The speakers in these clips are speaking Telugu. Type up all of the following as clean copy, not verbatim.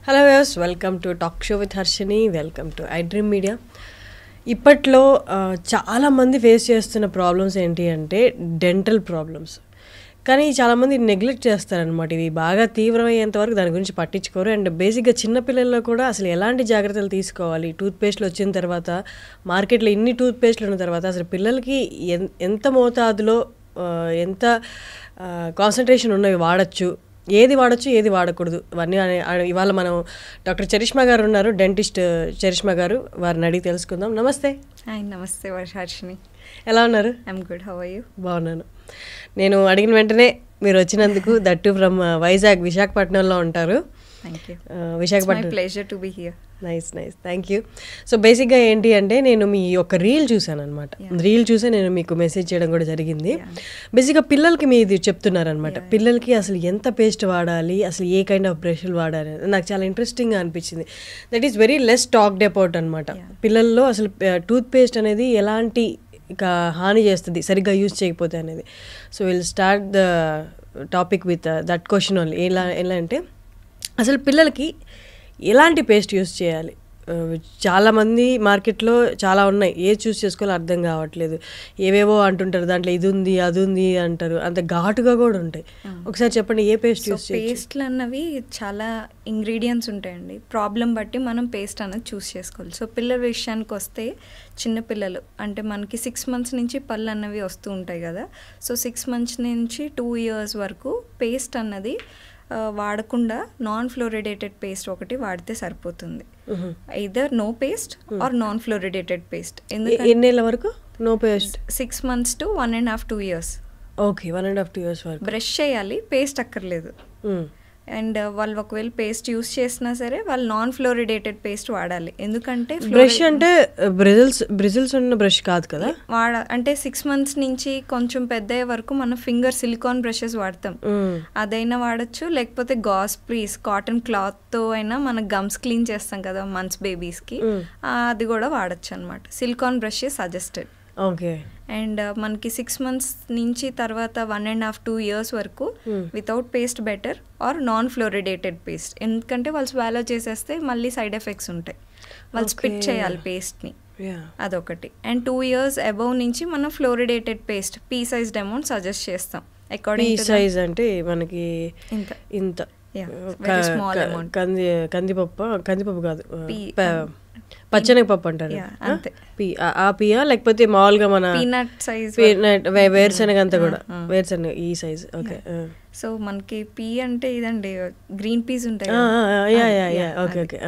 Hello viewers, welcome to talk show with Harshini. Welcome to I dream media. ఇప్పట్లో చాలామంది ఫేస్ చేస్తున్న ప్రాబ్లమ్స్ ఏంటి అంటే డెంటల్ ప్రాబ్లమ్స్. కానీ చాలామంది నెగ్లెక్ట్ చేస్తారనమాట. ఇవి బాగా తీవ్రమయ్యేంత వరకు దాని గురించి పట్టించుకోరు. అండ్ బేసిక్గా చిన్నపిల్లల్లో కూడా అసలు ఎలాంటి జాగ్రత్తలు తీసుకోవాలి, టూత్పేస్ట్లు వచ్చిన తర్వాత, మార్కెట్లో ఇన్ని టూత్పేస్ట్లు ఉన్న తర్వాత అసలు పిల్లలకి ఎంత మోతాదులో ఎంత కాన్సన్ట్రేషన్ ఉన్నవి వాడచ్చు, ఏది వాడచ్చు ఏది వాడకూడదు, ఇవన్నీ ఇవాళ మనం డాక్టర్ చరిష్మా గారు ఉన్నారు, డెంటిస్ట్ చరిష్మా గారు. వారిని అడిగి తెలుసుకుందాం. నమస్తే. నమస్తే హర్షిని, ఎలా ఉన్నారు? I'm good, how are you? బాగున్నాను. నేను అడిగిన వెంటనే మీరు వచ్చినందుకు, దట్టు ఫ్రమ్ వైజాగ్, విశాఖపట్నంలో ఉంటారు. Visakhapatnam. Pleasure to be here. Nice, thank you. So బేసిక్గా ఏంటి అంటే నేను మీ ఒక రీల్ చూశాను అనమాట. రీల్ చూసే నేను మీకు మెసేజ్ చేయడం కూడా జరిగింది. బేసిక్గా పిల్లలకి మీది చెప్తున్నారనమాట. పిల్లలకి అసలు ఎంత పేస్ట్ వాడాలి, అసలు ఏ కైండ్ ఆఫ్ బ్రష్లు వాడాలి, నాకు చాలా ఇంట్రెస్టింగ్గా అనిపించింది. That is very less talked about అనమాట. పిల్లల్లో అసలు టూత్ పేస్ట్ అనేది ఎలాంటి హాని చేస్తుంది సరిగ్గా యూజ్ చేయకపోతే అనేది. So will start the topic with that question only. ఎలా అంటే అసలు పిల్లలకి ఎలాంటి పేస్ట్ యూస్ చేయాలి? చాలామంది మార్కెట్లో చాలా ఉన్నాయి, ఏ చూస్ చేసుకోవాలో అర్థం కావట్లేదు. ఏవేవో అంటుంటారు, దాంట్లో ఇది ఉంది అది ఉంది అంటారు, అంత ఘాటుగా కూడా ఉంటాయి. ఒకసారి చెప్పండి, ఏ పేస్ట్ యూస్ చేయాలి? పేస్ట్లు అన్నవి చాలా ఇంగ్రీడియంట్స్ ఉంటాయండి. ప్రాబ్లం బట్టి మనం పేస్ట్ అనేది చూస్ చేసుకోవాలి. సో పిల్లల విషయానికి వస్తే, చిన్నపిల్లలు అంటే మనకి 6 months నుంచి పళ్ళు అన్నవి వస్తూ ఉంటాయి కదా. సో 6 months నుంచి 2 years వరకు పేస్ట్ అన్నది వాడకుండా నాన్ ఫ్లోరిడేటెడ్ పేస్ట్ ఒకటి వాడితే సరిపోతుంది. Either no paste or non fluoridated paste. ఎన్నేళ్ళ వరకు no paste? 6 months to 1.5 to 2 years. Okay, 1.5 to 2 years వరకు బ్రష్ చేయాలి, పేస్ట్ అక్కర్లేదు. అండ్ వాళ్ళు ఒకవేళ పేస్ట్ యూస్ చేసినా సరే వాళ్ళు నాన్ ఫ్లోరిడేటెడ్ పేస్ట్ వాడాలి. ఎందుకంటే బ్రష్ అంటే బ్రిజిల్స్ ఉన్న బ్రష్ కాదు కదా. అంటే 6 months నుంచి కొంచెం పెద్ద వరకు మనం ఫింగర్ సిలికాన్ బ్రషెస్ వాడతాం, అదైనా వాడచ్చు. లేకపోతే గాస్ ప్లీజ్ కాటన్ క్లాత్తో అయినా మనం గమ్స్ క్లీన్ చేస్తాం కదా మంత్స్ బేబీస్కి, అది కూడా వాడచ్చు అనమాట. Silicon brush suggested. Okay. And మనకి 6 months నుంచి తర్వాత 1.5 to 2 years వరకు without paste better, or non fluoridated paste. ఎందుకంటే వాళ్ళు స్వాలో చేసేస్తే మళ్ళీ సైడ్ ఎఫెక్ట్స్ ఉంటాయి. వాళ్ళు స్పిట్ చేయాలి పేస్ట్ని, అదొకటి. అండ్ 2 years అబౌవ్ నుంచి మనం fluoridated paste pea sized amount suggest చేస్తాం. అకార్డింగ్ సైజ్ అంటే మనకి ఇంత కందిపప్పు కాదు, పచ్చనగపప్పు అంటారు. ఆ పియా లేకపోతే మామూలుగా మన పీనట్ సైజ్, వేరుశనగ అంతా కూడా వేరుశనగ ఈ సైజ్. ఓకే. సో మనకి పీ అంటే ఇదండి, గ్రీన్ పీస్ ఉంటాయి. ఓకే.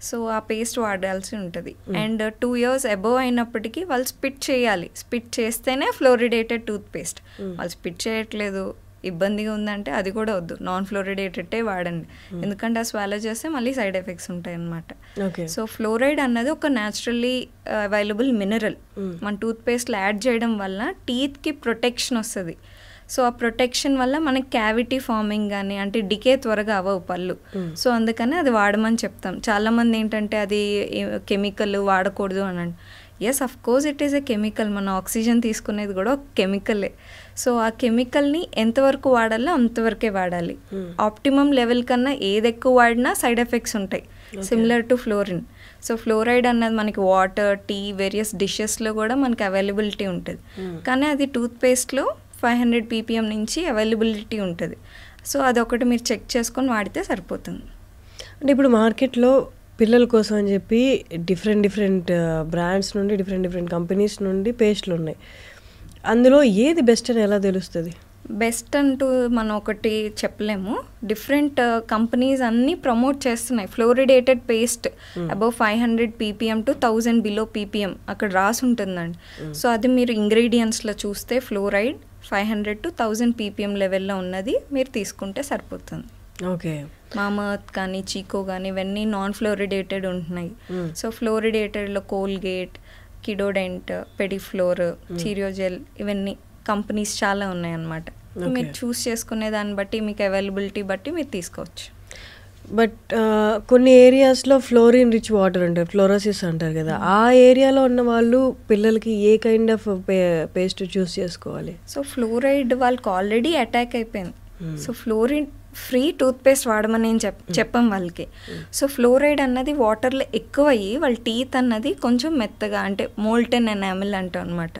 సో ఆ పేస్ట్ వాడాల్సి ఉంటుంది. అండ్ 2 years అబోవ్ అయినప్పటికీ వాళ్ళు స్పిట్ చేయాలి. స్పిట్ చేస్తేనే ఫ్లోరిడేటెడ్ టూత్ పేస్ట్. వాళ్ళు స్పిట్ చేయట్లేదు, ఇబ్బందిగా ఉందంటే అది కూడా వద్దు, నాన్ ఫ్లోరిడేటెడే వాడండి. ఎందుకంటే ఆ స్వాలో చేస్తే మళ్ళీ సైడ్ ఎఫెక్ట్స్ ఉంటాయి అన్నమాట. సో ఫ్లోరైడ్ అన్నది ఒక న్యాచురల్లీ అవైలబుల్ మినరల్. మన టూత్ పేస్ట్లో యాడ్ చేయడం వల్ల టీత్కి ప్రొటెక్షన్ వస్తుంది. సో ఆ ప్రొటెక్షన్ వల్ల మనకి క్యావిటీ ఫార్మింగ్ కానీ అంటే డికే త్వరగా అవ్వవు పళ్ళు. సో అందుకని అది వాడమని చెప్తాం. చాలామంది ఏంటంటే అది కెమికల్ వాడకూడదు అని అంటే, yes of course it is a chemical. మన ఆక్సిజన్ తీసుకునేది కూడా ఒక కెమికలే. సో ఆ కెమికల్ని ఎంతవరకు వాడాలో అంతవరకే వాడాలి. ఆప్టిమమ్ లెవెల్ కన్నా ఏది ఎక్కువ వాడినా సైడ్ ఎఫెక్ట్స్ ఉంటాయి, similar to fluorine. So fluoride అన్నది మనకి వాటర్, టీ, వేరియస్ డిషెస్లో కూడా మనకి అవైలబిలిటీ ఉంటుంది. కానీ అది టూత్పేస్ట్లో 500 ppm నుంచి అవైలబిలిటీ ఉంటుంది. సో అదొకటి మీరు చెక్ చేసుకొని వాడితే సరిపోతుంది. అంటే ఇప్పుడు మార్కెట్లో పిల్లల కోసం అని చెప్పి డిఫరెంట్ బ్రాండ్స్ నుండి డిఫరెంట్ కంపెనీస్ నుండి పేస్ట్లు ఉన్నాయి. అందులో ఏది బెస్ట్ అని ఎలా తెలుస్తుంది? బెస్ట్ అంటూ మనం ఒకటి చెప్పలేము. డిఫరెంట్ కంపెనీస్ అన్నీ ప్రమోట్ చేస్తున్నాయి fluoridated paste above 500 ppm to 1000 below ppm అక్కడ రాసి ఉంటుందండి. సో అది మీరు ఇంగ్రీడియంట్స్లో చూస్తే ఫ్లోరైడ్ 500 to 1000 ppm లెవెల్లో ఉన్నది మీరు తీసుకుంటే సరిపోతుంది. ఓకే. మామర్త్ కానీ చీకో కానీ ఇవన్నీ నాన్ ఫ్లోరిడేటెడ్ ఉంటున్నాయి. సో ఫ్లోరిడేటెడ్లో కోల్గేట్, కిడోడెంట్, పెడిఫ్లోర్, చీరియోజెల్ ఇవన్నీ కంపెనీస్ చాలా ఉన్నాయి అన్నమాట. మీరు చూస్ చేసుకునే దాన్ని బట్టి మీకు అవైలబిలిటీ బట్టి మీరు తీసుకోవచ్చు. బట్ కొన్ని ఏరియాస్లో ఫ్లోరిన్ రిచ్ వాటర్ అంటారు, ఫ్లోరోసిస్ అంటారు కదా, ఆ ఏరియాలో ఉన్న వాళ్ళు పిల్లలకి ఏ కైండ్ ఆఫ్ పేస్ట్ చూస్ చేసుకోవాలి? సో ఫ్లోరైడ్ వాళ్ళకి ఆల్రెడీ అటాక్ అయిపోయింది. సో ఫ్రీ టూత్పేస్ట్ వాడమని నేను చెప్పాం వాళ్ళకి. సో ఫ్లోరైడ్ అన్నది వాటర్లో ఎక్కువ అయ్యి వాళ్ళ టీత్ అన్నది కొంచెం మెత్తగా, అంటే మోల్టెన్ ఎనామిల్ అంటాం అనమాట.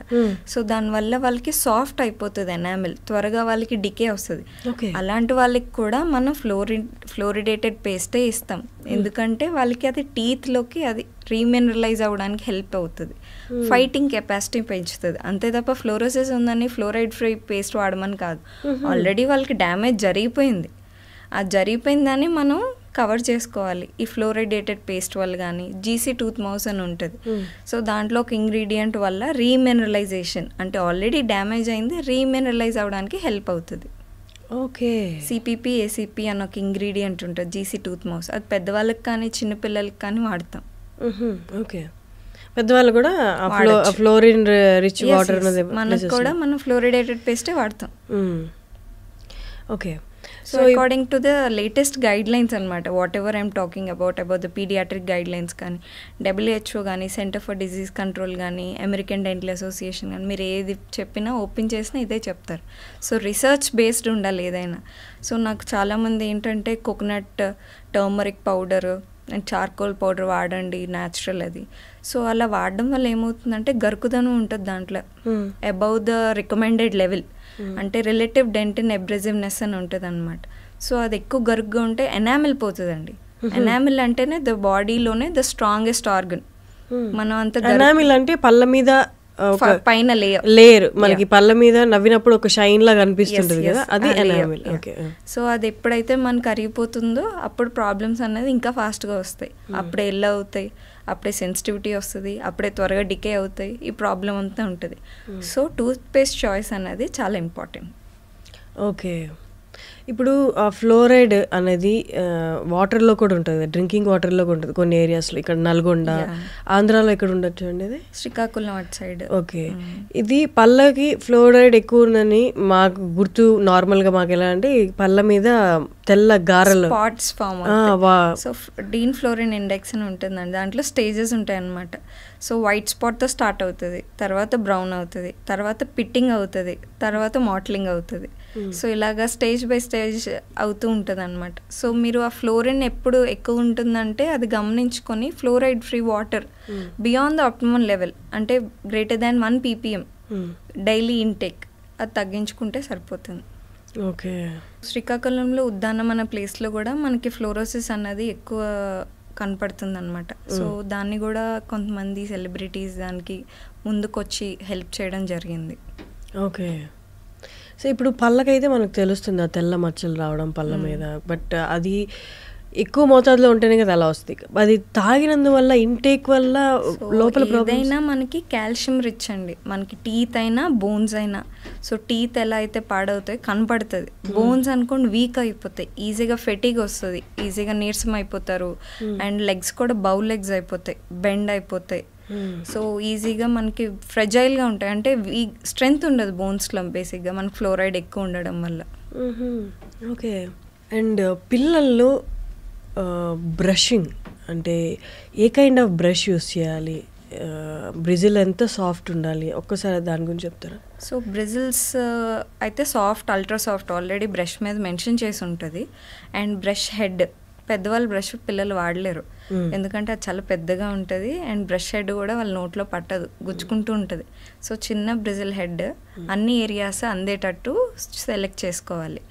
సో దానివల్ల వాళ్ళకి సాఫ్ట్ అయిపోతుంది ఎనామిల్, త్వరగా వాళ్ళకి డికే వస్తుంది. అలాంటి వాళ్ళకి కూడా మనం ఫ్లోరిడేటెడ్ పేస్టే ఇస్తాం, ఎందుకంటే వాళ్ళకి అది టీత్లోకి అది రీమినరలైజ్ అవ్వడానికి హెల్ప్ అవుతుంది, ఫైటింగ్ కెపాసిటీ పెంచుతుంది. అంతే తప్ప ఫ్లోరోసిస్ ఉందని ఫ్లోరైడ్ ఫ్రీ పేస్ట్ వాడమని కాదు. ఆల్రెడీ వాళ్ళకి డ్యామేజ్ జరిగిపోయింది, ఆ జరిగిపోయిందని మనం కవర్ చేసుకోవాలి ఈ ఫ్లోరైడేటెడ్ పేస్ట్ వల్ల. కానీ జీసీ టూత్ మౌస్ అని ఉంటుంది, సో దాంట్లో ఒక ఇంగ్రీడియంట్ వల్ల రీమినరలైజేషన్, అంటే ఆల్రెడీ డ్యామేజ్ అయింది, రీమినరలైజ్ అవ్వడానికి హెల్ప్ అవుతుంది. ఓకే, సిపిపి ఏసిపి అని ఒక ఇంగ్రీడియంట్ ఉంటుంది జీసీ టూత్ మౌస్, అది పెద్దవాళ్ళకి కానీ చిన్నపిల్లలకి కానీ వాడతాం. ఓకే, పెద్దవాళ్ళు కూడా ఫ్లోరిన్ రిచ్ వాటర్ అనేది మనకు కూడా మనం ఫ్లోరిడేటెడ్ పేస్టే వాడతాం. Okay, so according to the latest guidelines అనమాట, whatever I'm talking about the pediatric guidelines కానీ, WHO కానీ, సెంటర్ ఫర్ డిజీజ్ కంట్రోల్ కానీ, అమెరికన్ డెంటల్ అసోసియేషన్ కానీ, మీరు ఏది చెప్పినా ఓపెన్ చేసినా ఇదే చెప్తారు. సో రీసెర్చ్ బేస్డ్ ఉండాలి ఏదైనా. సో నాకు చాలామంది ఏంటంటే coconut turmeric powder and charcoal powder వాడండి, న్యాచురల్ అది. సో అలా వాడడం వల్ల ఏమవుతుందంటే గరుకుదనం ఉంటుంది దాంట్లో, అబౌవ్ ద రికమెండెడ్ లెవెల్, అంటే రిలేటివ్ డెంటిన్ అబ్రెసివ్నెస్ అని ఉంటుంది అనమాట. సో అది ఎక్కువ గరుగ్గా ఉంటే ఎనామిల్ పోతుందండి. ఎనామిల్ అంటేనే ద బాడీలోనే ద స్ట్రాంగెస్ట్ ఆర్గన్. మనం అంత ఎనామిల్ అంటే పళ్ళ మీద పైన లేయర్, మనకి పళ్ళ మీద నవ్వినప్పుడు ఒక షైన్ లాగా అనిపిస్తుంటుంది కదా, అది ఎనామిల్. సో అది ఎప్పుడైతే మనకు కరిగిపోతుందో అప్పుడు ప్రాబ్లమ్స్ అనేది ఇంకా ఫాస్ట్గా వస్తాయి, అప్పుడే ఎల్ అవుతాయి, అప్పుడే సెన్సిటివిటీ వస్తుంది, అప్పుడే త్వరగా డికే అవుతాయి, ఈ ప్రాబ్లం అంతా ఉంటుంది. సో టూత్ పేస్ట్ చాయిస్ అనేది చాలా ఇంపార్టెంట్. ఓకే, ఇప్పుడు ఆ ఫ్లోరైడ్ అనేది వాటర్లో కూడా ఉంటుంది, డ్రింకింగ్ వాటర్లో కూడా ఉంటుంది కొన్ని ఏరియాస్లో. ఇక్కడ నల్గొండ, ఆంధ్రాలో ఎక్కడ ఉండొచ్చు అండి ఇది? శ్రీకాకుళం అటు సైడ్. ఓకే, ఇది పళ్ళకి ఫ్లోరైడ్ ఎక్కువ ఉందని మాకు గుర్తు. నార్మల్గా మాకు ఎలా అంటే పళ్ళ మీద తెల్ల గారెలు spots form. So Dean fluorine index అని ఉంటుందండి, దాంట్లో స్టేజెస్ ఉంటాయి అన్నమాట. సో వైట్ స్పాట్తో స్టార్ట్ అవుతుంది, తర్వాత బ్రౌన్ అవుతుంది, తర్వాత పిట్టింగ్ అవుతుంది, తర్వాత మాట్లింగ్ అవుతుంది. సో ఇలాగా స్టేజ్ బై స్టేజ్ అవుతూ ఉంటుంది అనమాట. సో మీరు ఆ ఫ్లోరిన్ ఎప్పుడు ఎక్కువ ఉంటుందంటే అది గమనించుకొని fluoride free water beyond the optimum level, అంటే greater than 1 ppm daily intake, అది తగ్గించుకుంటే సరిపోతుంది. ఓకే, శ్రీకాకుళంలో ఉద్దానం అనే ప్లేస్లో కూడా మనకి ఫ్లోరోసిస్ అన్నది ఎక్కువ కనపడుతుంది అనమాట. సో దాన్ని కూడా కొంతమంది సెలబ్రిటీస్ దానికి ముందుకొచ్చి హెల్ప్ చేయడం జరిగింది. ఓకే, సో ఇప్పుడు పళ్ళకైతే మనకు తెలుస్తుంది ఆ తెల్ల మచ్చలు రావడం పళ్ళ మీద, బట్ అది ఎక్కువ మోతాదులో ఉంటేనే కదా అలా వస్తుంది. అది తాగినందువల్ల ఇంటేక్ వల్ల లోపల ఏదైనా మనకి కాల్షియం రిచ్ అండి, మనకి టీత్ అయినా బోన్స్ అయినా. సో టీత్ ఎలా అయితే పాడవుతాయి కనపడుతుంది, బోన్స్ అనుకోండి వీక్ అయిపోతాయి, ఈజీగా ఫెటిగ్ వస్తుంది, ఈజీగా నీరసం అయిపోతారు, అండ్ లెగ్స్ కూడా బౌ లెగ్స్ అయిపోతాయి, బెండ్ అయిపోతాయి. సో ఈజీగా మనకి ఫ్రెజైల్గా ఉంటాయి, అంటే స్ట్రెంగ్త్ ఉండదు బోన్స్లో బేసిక్గా మనకి ఫ్లోరైడ్ ఎక్కువ ఉండడం వల్ల. ఓకే, అండ్ పిల్లల్లో బ్రషింగ్ అంటే ఏ కైండ్ ఆఫ్ బ్రష్ యూస్ చేయాలి, బ్రిజిల్ ఎంత సాఫ్ట్ ఉండాలి, ఒక్కసారి దాని గురించి చెప్తారా? సో బ్రిజిల్స్ అయితే soft, ultra soft already brush మీద మెన్షన్ చేసి ఉంటుంది. అండ్ బ్రష్ హెడ్, పెద్దవాళ్ళు బ్రష్ పిల్లలు వాడలేరు, ఎందుకంటే అది చాలా పెద్దగా ఉంటుంది, అండ్ బ్రష్ హెడ్ కూడా వాళ్ళ నోట్లో పట్టదు, గుచ్చుకుంటూ ఉంటుంది. సో చిన్న బ్రిజిల్ హెడ్ అన్ని ఏరియాస్ అందేటట్టు సెలెక్ట్ చేసుకోవాలి.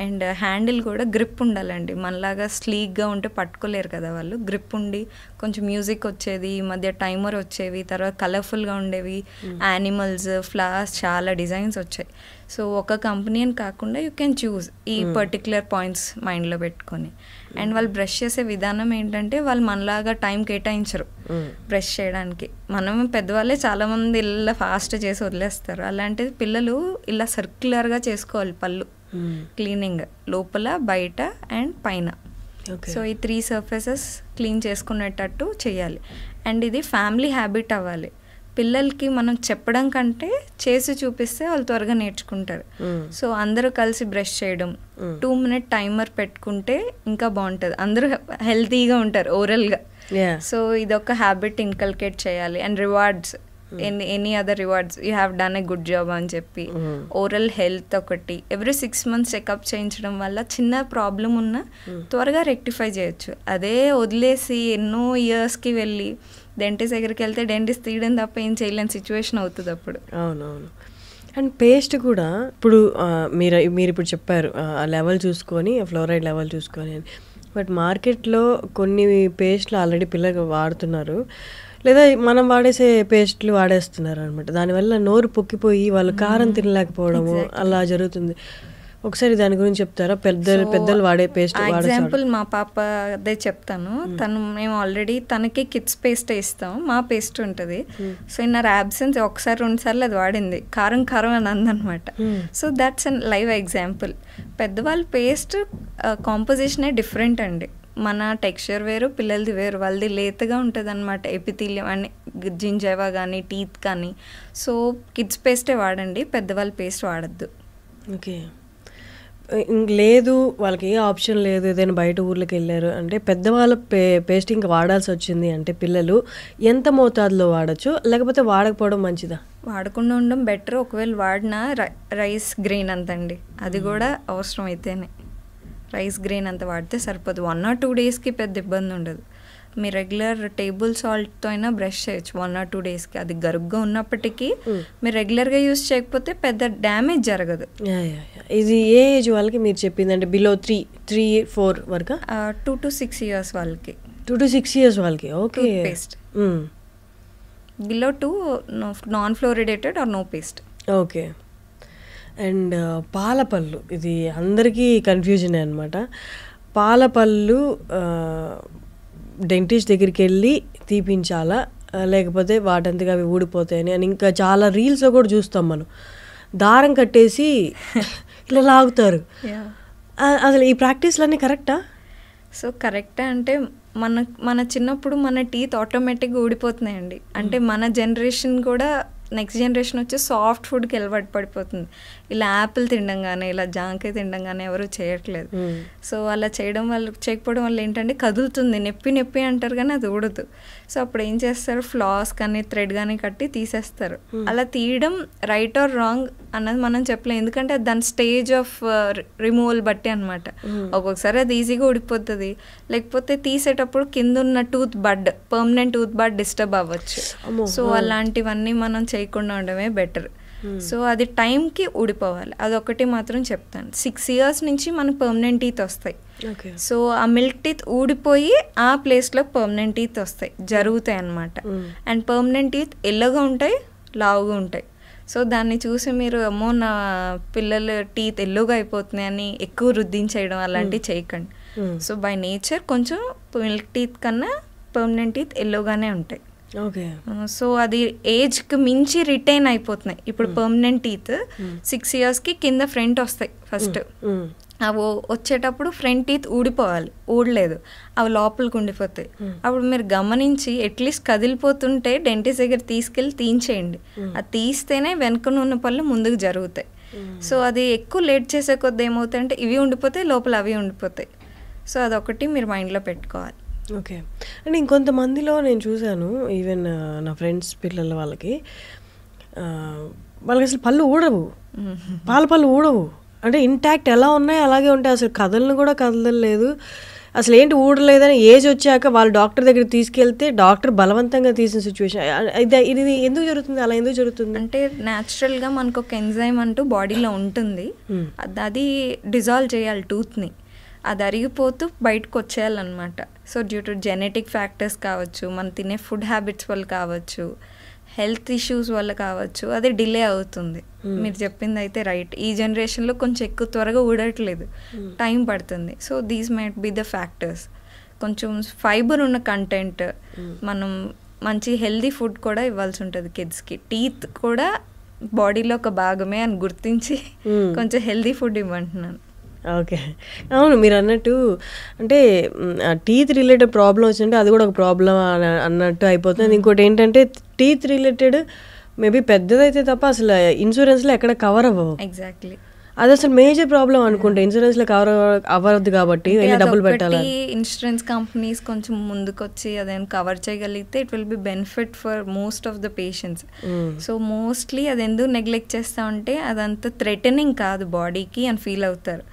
అండ్ హ్యాండిల్ కూడా గ్రిప్ ఉండాలండి, మనలాగా స్లీక్గా ఉంటే పట్టుకోలేరు కదా వాళ్ళు, గ్రిప్ ఉండి కొంచెం మ్యూజిక్ వచ్చేది, ఈ మధ్య టైమర్ వచ్చేవి, తర్వాత కలర్ఫుల్గా ఉండేవి, యానిమల్స్, ఫ్లవర్స్, చాలా డిజైన్స్ వచ్చాయి. సో ఒక కంపెనీ అని కాకుండా యూ కెన్ చూస్ ఈ పర్టికులర్ పాయింట్స్ మైండ్లో పెట్టుకొని. అండ్ వాళ్ళు బ్రష్ చేసే విధానం ఏంటంటే వాళ్ళు మనలాగా టైం కేటాయించరు బ్రష్ చేయడానికి. మనం పెద్దవాళ్ళే చాలామంది ఇలా ఫాస్ట్ చేసి వదిలేస్తారు, అలాంటిది పిల్లలు ఇలా సర్క్యులర్గా చేసుకోవాలి పళ్ళు క్లీనింగ్, లోపల బయట అండ్ పైన. సో ఈ 3 సర్ఫేసెస్ క్లీన్ చేసుకునేటట్టు చేయాలి. అండ్ ఇది ఫ్యామిలీ హ్యాబిట్ అవ్వాలి. పిల్లలకి మనం చెప్పడం కంటే చేసి చూపిస్తే వాళ్ళు త్వరగా నేర్చుకుంటారు. సో అందరూ కలిసి బ్రష్ చేయడం, 2 minute టైమర్ పెట్టుకుంటే ఇంకా బాగుంటుంది, అందరూ హెల్తీగా ఉంటారు ఓరల్గా. సో ఇదొక హ్యాబిట్ ఇన్కల్కేట్ చేయాలి. And rewards, any other rewards, you have done a good job అని చెప్పి. ఓరల్ హెల్త్ ఒకటి ఎవ్రీ 6 months చెకప్ చేయించడం వల్ల చిన్న ప్రాబ్లం ఉన్నా త్వరగా రెక్టిఫై చేయొచ్చు. అదే వదిలేసి ఎన్నో ఇయర్స్కి వెళ్ళి డెంటిస్ట్ దగ్గరికి వెళ్తే డెంటిస్ట్ తీయడం తప్ప ఏం చేయలేని సిచ్యువేషన్ అవుతుంది అప్పుడు. అవునవును. అండ్ పేస్ట్ కూడా ఇప్పుడు మీరు ఇప్పుడు చెప్పారు ఆ లెవెల్ చూసుకొని, ఫ్లోరైడ్ లెవెల్ చూసుకొని అని. బట్ మార్కెట్లో కొన్ని పేస్ట్లు ఆల్రెడీ పిల్లలు వాడుతున్నారు, లేదా మనం వాడేసే పేస్ట్లు వాడేస్తున్నారు అనమాట. దానివల్ల నోరు పొక్కిపోయి వాళ్ళు కారం తినలేకపోవడము అలా జరుగుతుంది. ఒకసారి దాని గురించి చెప్తారా? పెద్దలు వాడే పేస్ట్. ఎగ్జాంపుల్ మా పాప అదే చెప్తాను. మేము ఆల్రెడీ తనకి కిడ్స్ పేస్ట్ ఇస్తాం, మా పేస్ట్ ఉంటుంది. సో ఇన్ ఆర్ అబ్సెన్స్ ఒకసారి 2 సార్లు అది వాడింది, కారం కారం అని అందనమాట. So that's an live example. పెద్దవాళ్ళ పేస్ట్ కాంపోజిషనే డిఫరెంట్ అండి. మన టెక్స్చర్ వేరు, పిల్లలది వేరు. వాళ్ళది లేతగా ఉంటుంది అనమాట, ఎపిథీలియం అని జింజైవా కానీ టీత్ కానీ. సో కిడ్స్ పేస్టే వాడండి, పెద్దవాళ్ళ పేస్ట్ వాడద్దు. ఓకే. లేదు వాళ్ళకి ఏ ఆప్షన్ లేదు, ఏదైనా బయట ఊర్లోకి వెళ్ళారు అంటే పెద్దవాళ్ళ పేస్ట్ ఇంకా వాడాల్సి వచ్చింది అంటే పిల్లలు ఎంత మోతాదులో వాడచ్చు, లేకపోతే వాడకపోవడం మంచిదా? వాడకుండా ఉండడం బెటర్. ఒకవేళ వాడినా రైస్ గ్రెయిన్ అంతండి, అది కూడా అవసరం అయితేనే. రైస్ గ్రెయిన్ అంత వాడితే సరిపోదు. 1 or 2 daysకి పెద్ద ఇబ్బంది ఉండదు. మీరు రెగ్యులర్ టేబుల్ సాల్ట్తో అయినా బ్రష్ చేయొచ్చు 1 or 2 daysకి. అది గరుగ్గా ఉన్నప్పటికీ మీరు రెగ్యులర్గా యూస్ చేయకపోతే పెద్ద డ్యామేజ్ జరగదు. ఇది ఏ ఏజ్ వాళ్ళకి మీరు చెప్పింది? అంటే బిలో 3-4 వరకు? 2 to 6 years వాళ్ళకి. 2 to 6 years వాళ్ళకి. Okay. Paste below 2 non fluoridated or no paste. Okay. And పాలపళ్ళు, ఇది అందరికీ కన్ఫ్యూజనే అనమాట. పాలపళ్ళు డెంటిస్ట్ దగ్గరికి వెళ్ళి తీపించాలా, లేకపోతే వాటంతగా అవి ఊడిపోతాయని అని ఇంకా చాలా రీల్స్లో కూడా చూస్తాం మనం. దారం కట్టేసి ఇలా లాగుతారు. అసలు ఈ ప్రాక్టీస్లన్నీ కరెక్టా? సో కరెక్టా అంటే మన చిన్నప్పుడు మన టీత్ ఆటోమేటిక్గా ఊడిపోతున్నాయండి. అంటే మన జనరేషన్ కూడా నెక్స్ట్ జనరేషన్ వచ్చి సాఫ్ట్ ఫుడ్కి అలవాటు పడిపోతుంది. ఇలా యాపిల్ తినడం కానీ ఇలా జాంకాయ తినడం కానీ ఎవరు చేయట్లేదు. సో అలా చేయకపోవడం వల్ల ఏంటంటే కదులుతుంది, నొప్పి అంటారు కానీ అది ఊడదు. సో అప్పుడు ఏం చేస్తారు, ఫ్లాస్ కానీ థ్రెడ్ కానీ కట్టి తీసేస్తారు. అలా తీయడం రైట్ ఆర్ రాంగ్ అన్నది మనం చెప్పలేం, ఎందుకంటే దాని స్టేజ్ ఆఫ్ రిమూవల్ బట్టి అనమాట. ఒక్కొక్కసారి అది ఈజీగా ఊడిపోతుంది, లేకపోతే తీసేటప్పుడు కింద ఉన్న పర్మనెంట్ టూత్ బడ్ డిస్టర్బ్ అవ్వచ్చు. సో అలాంటివన్నీ మనం చేయకుండా ఉండడమే బెటర్. సో అది టైంకి ఊడిపోవాలి, అదొకటి మాత్రం చెప్తాను. 6 years నుంచి మనకు పర్మనెంట్ టీత్ వస్తాయి. సో ఆ మిల్క్ టీత్ ఊడిపోయి ఆ ప్లేస్లో పర్మనెంట్ టీత్ వస్తాయి, జరుగుతాయి అన్నమాట. అండ్ పర్మనెంట్ టీత్ ఎల్లోగా ఉంటాయి, లావుగా ఉంటాయి. సో దాన్ని చూసి మీరు అమ్మో నా పిల్లల టీత్ ఎల్లోగా అయిపోతున్నాయి అని ఎక్కువ రుద్దించేయడం అలాంటివి చేయకండి. సో బై నేచర్ కొంచెం మిల్క్ టీత్ కన్నా పర్మనెంట్ టీత్ ఎల్లోగానే ఉంటాయి. ఓకే. సో అది ఏజ్కి మించి రిటైన్ అయిపోతున్నాయి. ఇప్పుడు పర్మనెంట్ టీత్ 6 yearsకి కింద ఫ్రంట్ వస్తాయి ఫస్ట్. అవి వచ్చేటప్పుడు ఫ్రంట్ టీత్ ఊడిపోవాలి, ఊడలేదు, అవి లోపలికి ఉండిపోతాయి. అప్పుడు మీరు గమనించి అట్లీస్ట్ కదిలిపోతుంటే డెంటిస్ట్ దగ్గర తీసుకెళ్ళి తీయించేయండి. అది తీస్తేనే వెనుకను ఉన్న పళ్ళు ముందుకు జరుగుతాయి. సో అది ఎక్కువ లేట్ చేసే కొద్ది ఏమవుతాయి అంటే ఇవి ఉండిపోతాయి, లోపల అవి ఉండిపోతాయి. సో అదొకటి మీరు మైండ్లో పెట్టుకోవాలి. ఓకే. అండ్ ఇంకొంతమందిలో నేను చూశాను, ఈవెన్ నా ఫ్రెండ్స్ పిల్లల వాళ్ళకి అసలు పళ్ళు ఊడవు, పళ్ళు ఊడవు. అంటే ఇంటాక్ట్ ఎలా ఉన్నాయి అలాగే ఉంటాయి, అసలు కదలను కూడా కదలలేదు. అసలు ఏంటి ఊడలేదని ఏజ్ వచ్చాక వాళ్ళు డాక్టర్ దగ్గరికి తీసుకెళ్తే డాక్టర్ బలవంతంగా తీసిన సిచ్యువేషన్. ఇది ఎందుకు జరుగుతుంది, అలా ఎందుకు జరుగుతుంది అంటే న్యాచురల్గా మనకు ఒక ఎంజైమ్ అంటూ బాడీలో ఉంటుంది, అది డిజాల్వ్ చేయాలి టూత్ని. అది అరిగిపోతూ బయటకు వచ్చేయాలన్నమాట. So due to genetic factors కావచ్చు, మనం తినే ఫుడ్ హ్యాబిట్స్ వల్ల కావచ్చు, హెల్త్ ఇష్యూస్ వల్ల కావచ్చు, అది డిలే అవుతుంది. మీరు చెప్పింది అయితే రైట్. ఈ జనరేషన్లో కొంచెం ఎక్కువ త్వరగా ఊడట్లేదు, టైం పడుతుంది. So these might be the factors. కొంచెం ఫైబర్ ఉన్న కంటెంట్, మనం మంచి హెల్దీ ఫుడ్ కూడా ఇవ్వాల్సి ఉంటుంది కిడ్స్కి. టీత్ కూడా బాడీలో ఒక భాగమే అని గుర్తించి కొంచెం హెల్దీ ఫుడ్ ఇవ్వమంటున్నాను. ఓకే. అవును, మీరు అన్నట్టు అంటే టీత్ రిలేటెడ్ ప్రాబ్లం వచ్చింటే అది కూడా ఒక ప్రాబ్లం అన్నట్టు అయిపోతుంది. ఇంకోటి ఏంటంటే టీత్ రిలేటెడ్ మేబీ పెద్దదైతే తప్ప అసలు ఇన్సూరెన్స్లో ఎక్కడ కవర్ అవ్వవు. ఎగ్జాక్ట్లీ. అది అసలు మేజర్ ప్రాబ్లం అనుకుంటే ఇన్సూరెన్స్ లో కవర్ అవ్వదు కాబట్టి వెళ్ళి డబ్బులు పెట్టాలి. ఇన్సూరెన్స్ కంపెనీస్ కొంచెం ముందుకొచ్చి అదేం కవర్ చేయగలిగితే it will B benefit for most of the patients. So mostly అది ఎందుకు నెగ్లెక్ట్ చేస్తా ఉంటే అదంతా థ్రెటనింగ్ కాదు బాడీకి అని ఫీల్ అవుతారు.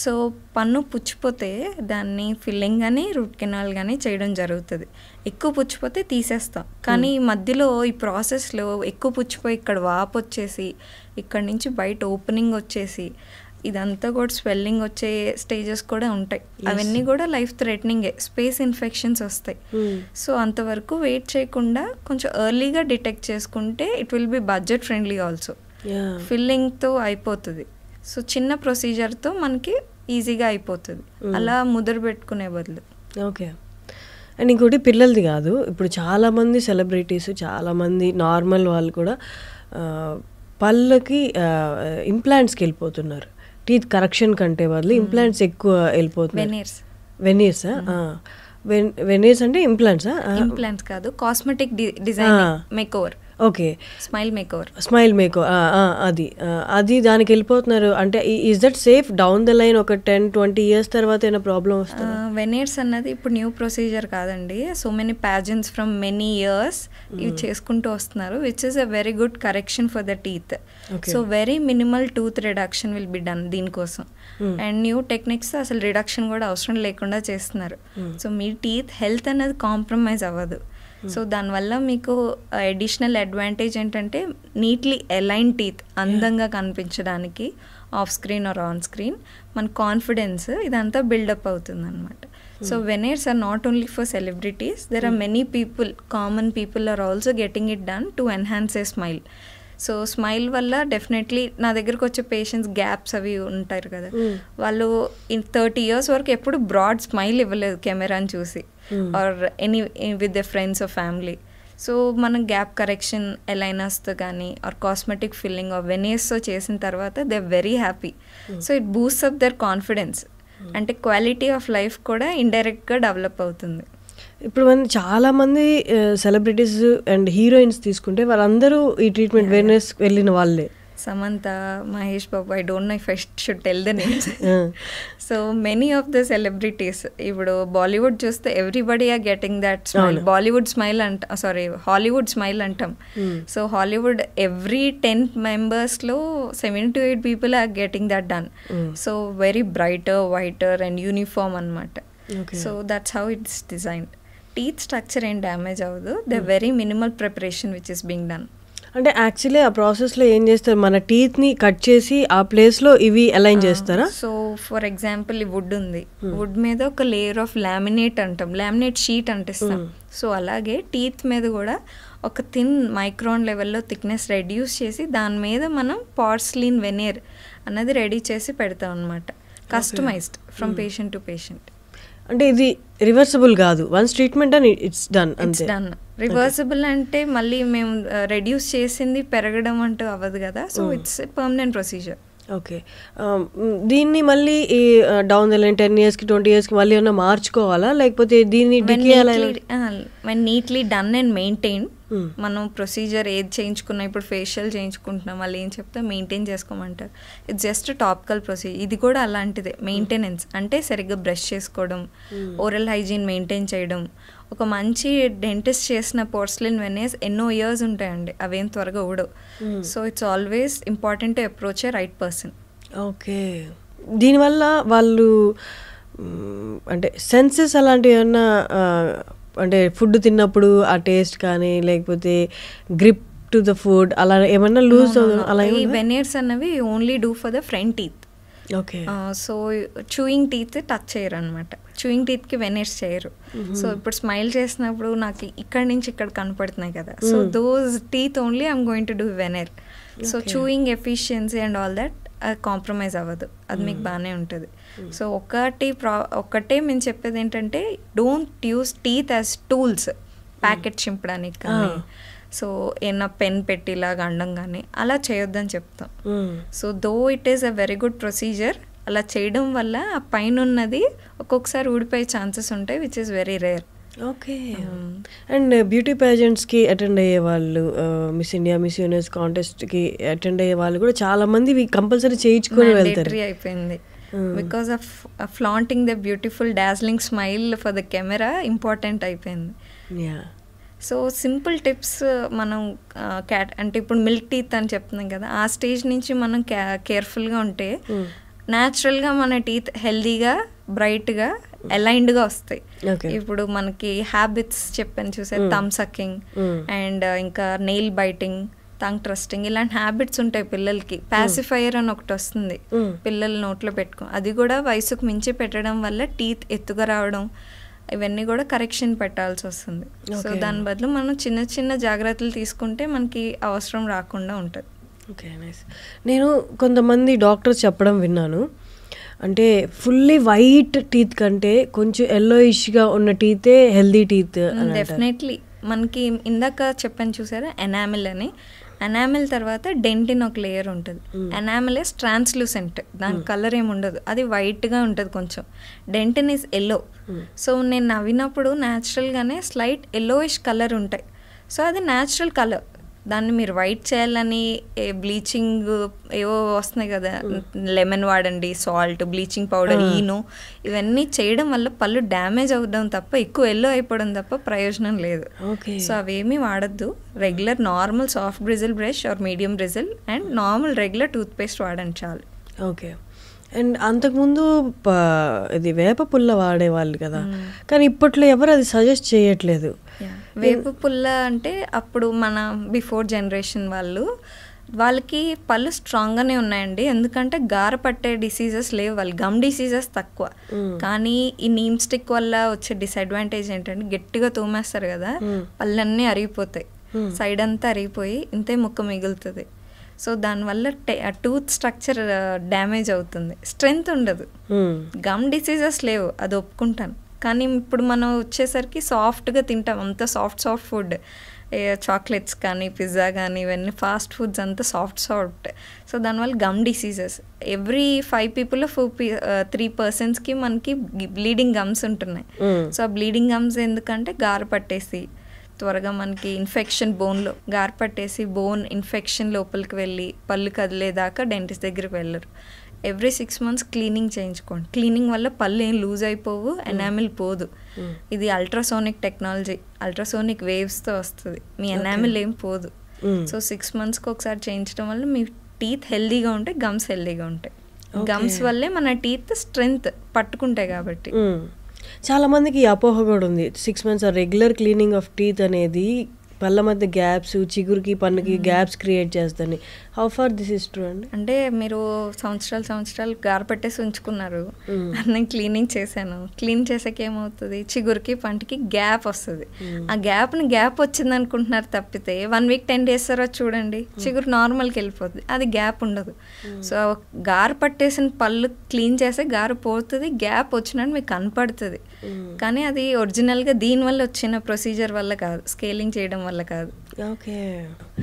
సో పన్ను పుచ్చిపోతే దాన్ని ఫిల్లింగ్ కానీ రూట్ కెనాల్ కానీ చేయడం జరుగుతుంది. ఎక్కువ పుచ్చిపోతే తీసేస్తాం, కానీ మధ్యలో ఈ ప్రాసెస్లో ఎక్కువ పుచ్చిపోయి ఇక్కడ వాపు వచ్చేసి ఇక్కడ నుంచి బయట ఓపెనింగ్ వచ్చేసి ఇదంతా కూడా స్వెల్లింగ్ వచ్చే స్టేజెస్ కూడా ఉంటాయి. అవన్నీ కూడా లైఫ్ థ్రెటనింగే, స్పేస్ ఇన్ఫెక్షన్స్ వస్తాయి. సో అంతవరకు వెయిట్ చేయకుండా కొంచెం ఎర్లీగా డిటెక్ట్ చేసుకుంటే it will be budget friendly also. ఫిల్లింగ్తో అయిపోతుంది. సో చిన్న ప్రొసీజర్తో మనకి ఈజీగా అయిపోతుంది అలా ముద్ర పెట్టుకునే బదులు. ఓకే. అండ్ ఇంకోటి పిల్లలది కాదు, ఇప్పుడు చాలామంది సెలబ్రిటీస్, చాలామంది నార్మల్ వాళ్ళు కూడా పళ్ళకి ఇంప్లాంట్స్కి వెళ్ళిపోతున్నారు. టీత్ కరెక్షన్ కంటే బదులు ఇంప్లాంట్స్ ఎక్కువ వెళ్ళిపోతున్నారు. వెనీర్సా? వెనీర్స్ అంటే ఇంప్లాంట్సా? ఇంప్లాంట్స్ కాదు, cosmetic design makeover. Okay, smile makeover. Smile makeover అది దానికి వెళ్ళిపోతున్నారు. అంటే is that safe down the line ఒక 10-20 years తర్వాత ఏమైనా ప్రాబ్లం వస్తుంది? వెనీర్స్ అన్నది ఇప్పుడు న్యూ ప్రొసీజర్ కాదండి. So many patients from many years ఇవి చేసుకుంటూ వస్తున్నారు, which is a very good correction for the teeth. So very minimal tooth reduction will be done దీనికోసం. అండ్ న్యూ టెక్నిక్స్ అసలు రిడక్షన్ కూడా అవసరం లేకుండా చేస్తున్నారు. సో మీ టీత్ హెల్త్ అనేది కాంప్రమైజ్ అవ్వదు. సో దానివల్ల మీకు అడిషనల్ అడ్వాంటేజ్ ఏంటంటే నీట్లీ అలైన్ టీత్ అందంగా కనిపించడానికి off screen or on screen మన కాన్ఫిడెన్స్ ఇదంతా బిల్డప్ అవుతుంది అనమాట. So veneers are not only for celebrities, there are many people, common people are also getting it done to enhance a smile. So smile వల్ల డెఫినెట్లీ నా దగ్గరకు వచ్చే పేషెంట్స్ గ్యాప్స్ అవి ఉంటారు కదా, వాళ్ళు 30 years వరకు ఎప్పుడు బ్రాడ్ స్మైల్ ఇవ్వలేదు కెమెరాని చూసి or any with the friends or family. So మనం గ్యాప్ కరెక్షన్ ఎలైనర్స్తో కానీ ఆర్ కాస్మెటిక్ ఫిల్లింగ్ ఆర్ వెనీర్స్తో చేసిన తర్వాత they are very happy. So it boost up their confidence, అంటే క్వాలిటీ ఆఫ్ లైఫ్ కూడా ఇండైరెక్ట్గా డెవలప్ అవుతుంది. ఇప్పుడు చాలా మంది సెలబ్రిటీస్ అండ్ హీరోయిన్స్ తీసుకుంటే వాళ్ళందరూ ఈ ట్రీట్మెంట్ వెనీర్స్ వెళ్ళిన వాళ్ళే. Samantha, Mahesh Babu, I don't know if I should tell the names. So many of the celebrities ఇప్పుడు బాలీవుడ్ చూస్తే everybody are getting that smile. Bollywood smile Hollywood smile అంటాం. సో హాలీవుడ్ ఎవ్రీ 10 members-లో 7 to 8 people are getting that done. So very brighter, whiter and uniform అనమాట. So that's how it's designed. Teeth structure ఏం డ్యామేజ్ అవ్వదు, the very minimal preparation which is being done. అంటే యాక్చువల్లీ ఆ ప్రాసెస్లో ఏం చేస్తారు, మన టీత్ని కట్ చేసి ఆ ప్లేస్లో ఇవి అలైన్ చేస్తారా? సో ఫర్ ఎగ్జాంపుల్ ఈ వుడ్ ఉంది, వుడ్ మీద ఒక లేయర్ ఆఫ్ లామినేట్ అంటాం, లామినేట్ షీట్ అంటిస్తాం. సో అలాగే టీత్ మీద కూడా ఒక థిన్ మైక్రాన్ లెవెల్లో థిక్నెస్ రెడ్యూస్ చేసి దాని మీద మనం పార్స్లిన్ వెనీర్ అన్నది రెడీ చేసి పెడతాం అనమాట, customized from patient to patient. అంటే ఇది రివర్సిబుల్ కాదు, once treatment and it's done. Reversible అంటే మళ్ళీ మేము రెడ్యూస్ చేసింది పెరగడం అంటూ అవ్వదు కదా, so it's permanent procedure. Okay, దీన్ని మళ్ళీ ఈ down the line 10 years 20 years మళ్ళీ ఏమన్నా మార్చుకోవాలా, లేకపోతే దీన్ని నీట్లీ డన్ అండ్ మెయింటైన్. మనం ప్రొసీజర్ ఏది చేయించుకున్నా, ఇప్పుడు ఫేషియల్ చేయించుకుంటున్నాం, వాళ్ళు ఏం చెప్తే మెయింటైన్ చేసుకోమంటారు. It's just topical procedure. ఇది కూడా అలాంటిదే, మెయింటెనెన్స్ అంటే సరిగ్గా బ్రష్ చేసుకోవడం, ఓరల్ హైజీన్ మెయింటైన్ చేయడం. ఒక మంచి డెంటిస్ట్ చేసిన పోర్సిలిన్ వెనీర్స్ ఎన్నో ఇయర్స్ ఉంటాయండి, అవేం త్వరగా ఊడవు. So it's always important to approach a right person. Okay, దీనివల్ల వాళ్ళు అంటే సెన్సెస్ అలాంటివి ఏమన్నా, అంటే ఫుడ్ తిన్నప్పుడు ఆ టేస్ట్ కానీ లేకపోతే గ్రిప్ టు ద ఫుడ్ అలా ఏమన్నా లూజ్ అలా? ఈ వెనీర్స్ అన్నవి only do for the front teeth. Okay, so chewing teeth touch చేయరు అనమాట, చూయింగ్ టీత్కి వెనీర్స్ చేయరు. సో ఇప్పుడు స్మైల్ చేసినప్పుడు నాకు ఇక్కడ నుంచి ఇక్కడ కనపడుతున్నాయి కదా, so those teeth only I'm going to do veneer. So chewing efficiency and all that compromise అవ్వదు, అది మీకు బాగానే ఉంటుంది. సో ఒక్కటే మేము చెప్పేది ఏంటంటే, don't use teeth as tools, packet చింపడానికి కానీ, సో ఏమన్నా పెన్ పెట్టిలాగా అండం కానీ అలా చేయొద్దని చెప్తాం. So though it is a very good procedure, అలా చేయడం వల్ల ఆ పైన ఉన్నది ఒక్కొక్కసారి ఊడిపోయే ఛాన్సెస్ ఉంటాయి, which is very rare. Okay. And beauty పేజెంట్స్కి అటెండ్ అయ్యే వాళ్ళు, మిస్ ఇండియా, మిస్ యూనివర్స్ కాంటెస్ట్కి అటెండ్ అయ్యే వాళ్ళు కూడా చాలా మంది కంపల్సరీ చేయించుకొని వెళ్తారు. అయిపోయింది because of flaunting the beautiful dazzling smile for the camera important అయిపోయింది. సో సింపుల్ టిప్స్ మనం అంటే ఇప్పుడు మిల్క్ టీత్ అని చెప్తున్నాం కదా, ఆ స్టేజ్ నుంచి మనం కేర్ఫుల్గా ఉంటే న్యాచురల్గా మన టీత్ హెల్దీగా, బ్రైట్గా, అలైన్డ్గా వస్తాయి. ఇప్పుడు మనకి హ్యాబిట్స్ చెప్పాను చూసే, థమ్ సకింగ్ అండ్ ఇంకా నెయిల్ బైటింగ్, టంగ్ ట్రస్టింగ్, ఇలాంటి హ్యాబిట్స్ ఉంటాయి పిల్లలకి. పాసిఫైయర్ అని ఒకటి వస్తుంది పిల్లలు నోట్లో పెట్టుకో, అది కూడా వయసుకు మించి పెట్టడం వల్ల టీత్ ఎత్తుగా రావడం, ఇవన్నీ కూడా కరెక్షన్ పెట్టాల్సి వస్తుంది. సో దాని బదులు మనం చిన్న చిన్న జాగ్రత్తలు తీసుకుంటే మనకి అవసరం రాకుండా ఉంటుంది. Okay, nice. నేను కొంతమంది డాక్టర్స్ చెప్పడం విన్నాను, అంటే ఫుల్లీ వైట్ టీత్ కంటే కొంచెం ఎల్లోయిష్గా ఉన్న టీతే హెల్దీ టీత్. డెఫినెట్లీ. మనకి ఇందాక చెప్పాను చూసారా ఎనామిల్ అని, ఎనామిల్ తర్వాత డెంటిన్ ఒక లేయర్ ఉంటుంది. ఎనామిల్ ఇస్ ట్రాన్స్లూసెంట్, దాని కలర్ ఏమి ఉండదు, అది వైట్గా ఉంటుంది కొంచెం. Dentine is yellow. సో నేను నవ్వినప్పుడు న్యాచురల్గానే స్లైట్ ఎల్లోయిష్ కలర్ ఉంటాయి. సో అది న్యాచురల్ కలర్. దాన్ని మీరు వైట్ చేయాలని బ్లీచింగ్ ఏవో వస్తున్నాయి కదా, లెమన్ వాడండి, సాల్ట్, బ్లీచింగ్ పౌడర్, ఈనో, ఇవన్నీ చేయడం వల్ల పళ్ళు డ్యామేజ్ అవ్వడం తప్ప, ఎక్కువ ఎల్లో అయిపోవడం తప్ప ప్రయోజనం లేదు. సో అవేమీ వాడద్దు. Regular normal soft bristle brush or medium bristle and normal regular toothpaste వాడండి చాలు. ఓకే. అండ్ అంతకుముందు ఇది వేప పుల్ల వాడేవాళ్ళు కదా, కానీ ఇప్పట్లో ఎవరు అది సజెస్ట్ చేయట్లేదు. వేప పుల్ల అంటే అప్పుడు మన బిఫోర్ జనరేషన్ వాళ్ళకి పళ్ళు స్ట్రాంగ్గానే ఉన్నాయండి, ఎందుకంటే గార పట్టే డిసీజెస్ లేవు, వాళ్ళు గమ్ డిసీజెస్ తక్కువ. కానీ ఈ నీమ్ స్టిక్ వల్ల వచ్చే డిసడ్వాంటేజ్ ఏంటంటే గట్టిగా తోమేస్తారు కదా, పళ్ళన్నీ అరిగిపోతాయి, సైడ్ అంతా అరిగిపోయి ఇంతే ముక్క మిగులుతుంది. సో దానివల్ల టూత్ స్ట్రక్చర్ డ్యామేజ్ అవుతుంది, స్ట్రెంగ్త్ ఉండదు. గమ్ డిసీజెస్ లేవు, అది ఒప్పుకుంటాను. కానీ ఇప్పుడు మనం వచ్చేసరికి సాఫ్ట్గా తింటాం, అంత సాఫ్ట్ ఫుడ్, చాక్లెట్స్ కానీ, పిజ్జా కానీ, ఇవన్నీ ఫాస్ట్ ఫుడ్స్ అంతా సాఫ్ట్. సో దానివల్ల గమ్ డిసీజెస్ ఎవ్రీ 5 people 3% మనకి బ్లీడింగ్ గమ్స్ ఉంటున్నాయి. సో ఆ బ్లీడింగ్ గమ్స్ ఎందుకంటే గార పట్టేసి త్వరగా మనకి ఇన్ఫెక్షన్, బోన్లో గార పట్టేసి బోన్ ఇన్ఫెక్షన్ లోపలికి వెళ్ళి పళ్ళు కదిలేదాకా డెంటిస్ట్ దగ్గరికి వెళ్ళరు. ఎవ్రీ 6 months క్లీనింగ్ చేయించుకోండి. క్లీనింగ్ వల్ల పళ్ళు ఏం లూజ్ అయిపోవు, ఎనామిల్ పోదు. ఇది అల్ట్రాసోనిక్ టెక్నాలజీ, అల్ట్రాసోనిక్ వేవ్స్తో వస్తుంది, మీ ఎనామిల్ ఏం పోదు. సో 6 monthsకి ఒకసారి చేయించడం వల్ల మీ టీత్ హెల్దీగా ఉంటాయి, గమ్స్ హెల్దీగా ఉంటాయి. గమ్స్ వల్లే మన టీత్ స్ట్రెంగ్త్ పట్టుకుంటాయి కాబట్టి. చాలా మందికి అపోహ కూడా ఉంది, 6 months regular cleaning of teeth అనేది పళ్ళ మధ్య గ్యాప్స్, చిగురుకి పన్నుకి గ్యాప్స్ క్రియేట్ చేస్తుంది. How far this is true అండి? అంటే మీరు సంవత్సరాలు గార పెట్టేసి ఉంచుకున్నారు, నేను క్లీనింగ్ చేశాను, క్లీన్ చేసాక ఏమవుతుంది, చిగురుకి పంటికి గ్యాప్ వస్తుంది. ఆ గ్యాప్ వచ్చింది అనుకుంటున్నారు తప్పితే 1 week 10 days తర్వాత చూడండి చిగురు నార్మల్కి వెళ్ళిపోతుంది, అది గ్యాప్ ఉండదు. సో గార పట్టేసిన పళ్ళు క్లీన్ చేస్తే గార పోతుంది, గ్యాప్ వచ్చినట్టు మీకు కనపడుతుంది. కానీ అది ఒరిజినల్గా దీనివల్ల వచ్చిన ప్రొసీజర్ వల్ల కాదు, స్కేలింగ్ చేయడం వల్ల కాదు. ఓకే.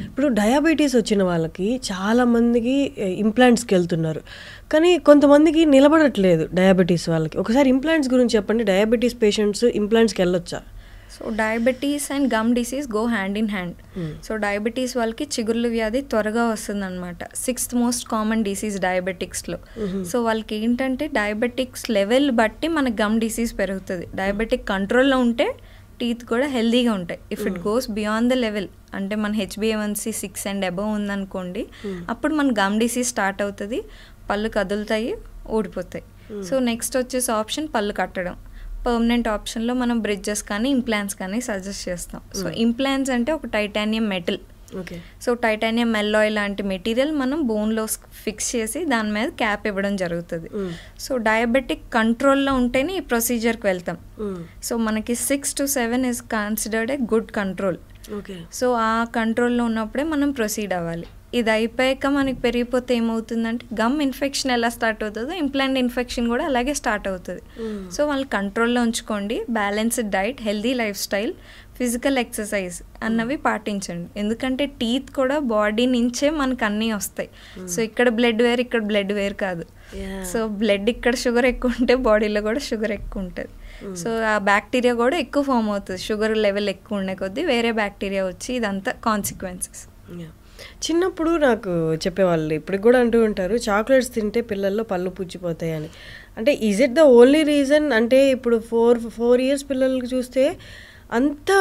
ఇప్పుడు డయాబెటీస్ వచ్చిన వాళ్ళకి చాలా మందికి ఇంప్లాంట్స్కి వెళ్తున్నారు, కానీ కొంతమందికి నిలబడట్లేదు డయాబెటీస్ వాళ్ళకి. ఒకసారి ఇంప్లాంట్స్ గురించి చెప్పండి, డయాబెటీస్ పేషెంట్స్ ఇంప్లాంట్స్కి వెళ్ళొచ్చా? So diabetes and gum disease go hand in hand. So diabetes వాళ్ళకి చిగుర్ల వ్యాధి త్వరగా వస్తుంది అనమాట. 6th most common డిసీజ్ డయాబెటిక్స్లో. సో వాళ్ళకి ఏంటంటే డయాబెటిక్స్ లెవెల్ బట్టి మన గమ్ డిసీజ్ పెరుగుతుంది. డయాబెటిక్ కంట్రోల్లో ఉంటే టీత్ కూడా హెల్దీగా ఉంటాయి. If it goes beyond the level, అంటే మన HbA1c 6 and above ఉందనుకోండి, అప్పుడు మన గమ్ డిసీజ్ స్టార్ట్ అవుతుంది, పళ్ళు కదులుతాయి, ఊడిపోతాయి. సో నెక్స్ట్ వచ్చేసి ఆప్షన్ పళ్ళు కట్టడం. పర్మనెంట్ ఆప్షన్లో మనం బ్రిడ్జెస్ కానీ ఇంప్లాంట్స్ కానీ సజెస్ట్ చేస్తాం. సో ఇంప్లాంట్స్ అంటే ఒక టైటానియం మెటల్. సో టైటానియం మెల్లాయ్ లాంటి మెటీరియల్ మనం బోన్లో ఫిక్స్ చేసి దాని మీద క్యాప్ ఇవ్వడం జరుగుతుంది. సో డయాబెటిక్ కంట్రోల్లో ఉంటేనే ఈ ప్రొసీజర్కి వెళ్తాం. సో మనకి 6 to 7 is considered a good control. So ఆ కంట్రోల్లో ఉన్నప్పుడే మనం ప్రొసీడ్ అవ్వాలి. ఇది అయిపోయాక మనకి పెరిగిపోతే ఏమవుతుందంటే గమ్ ఇన్ఫెక్షన్ ఎలా స్టార్ట్ అవుతుందో ఇంప్లాంట్ ఇన్ఫెక్షన్ కూడా అలాగే స్టార్ట్ అవుతుంది. సో వాళ్ళు కంట్రోల్లో ఉంచుకోండి, balanced diet, healthy life style, physical exercise అన్నవి పాటించండి. ఎందుకంటే టీత్ కూడా బాడీ నుంచే మనకు అన్నీ వస్తాయి. సో ఇక్కడ బ్లడ్ వేరు, ఇక్కడ బ్లడ్ వేరు కాదు. సో బ్లడ్ ఇక్కడ షుగర్ ఎక్కువ ఉంటే బాడీలో కూడా షుగర్ ఎక్కువ ఉంటుంది. సో ఆ బ్యాక్టీరియా కూడా ఎక్కువ ఫామ్ అవుతుంది. షుగర్ లెవెల్ ఎక్కువ ఉండే కొద్దీ వేరే బ్యాక్టీరియా వచ్చి ఇదంతా కాన్సిక్వెన్సెస్. చిన్నప్పుడు నాకు చెప్పేవాళ్ళు, ఇప్పటికి కూడా అంటూ ఉంటారు, చాక్లెట్స్ తింటే పిల్లల్లో పళ్ళు పుచ్చిపోతాయి అని. అంటే is it the only reason? అంటే ఇప్పుడు 4 years పిల్లలకి చూస్తే అంత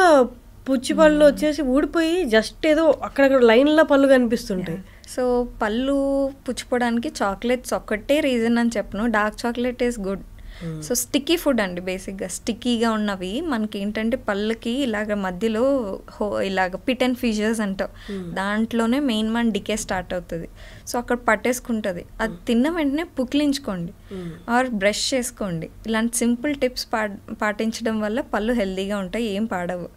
పుచ్చి పళ్ళు వచ్చేసి ఊడిపోయి జస్ట్ ఏదో అక్కడక్కడ లైన్లో పళ్ళు కనిపిస్తుంటాయి. సో పళ్ళు పుచ్చిపోవడానికి చాక్లెట్స్ ఒక్కటే రీజన్ అని చెప్పను. Dark chocolate is good. So sticky food అండి, బేసిక్గా స్టిక్కీగా ఉన్నవి మనకి ఏంటంటే పళ్ళకి ఇలాగ మధ్యలో ఇలాగ పిట్ అండ్ ఫీజర్స్ అంటాం, దాంట్లోనే మెయిన్ మన డికే స్టార్ట్ అవుతుంది. సో అక్కడ పట్టేసుకుంటుంది. అది తిన్న వెంటనే పుక్లించుకోండి ఆర్ బ్రష్ చేసుకోండి. ఇలాంటి సింపుల్ టిప్స్ పాటించడం వల్ల పళ్ళు హెల్తీగా ఉంటాయి, ఏం పాడవు.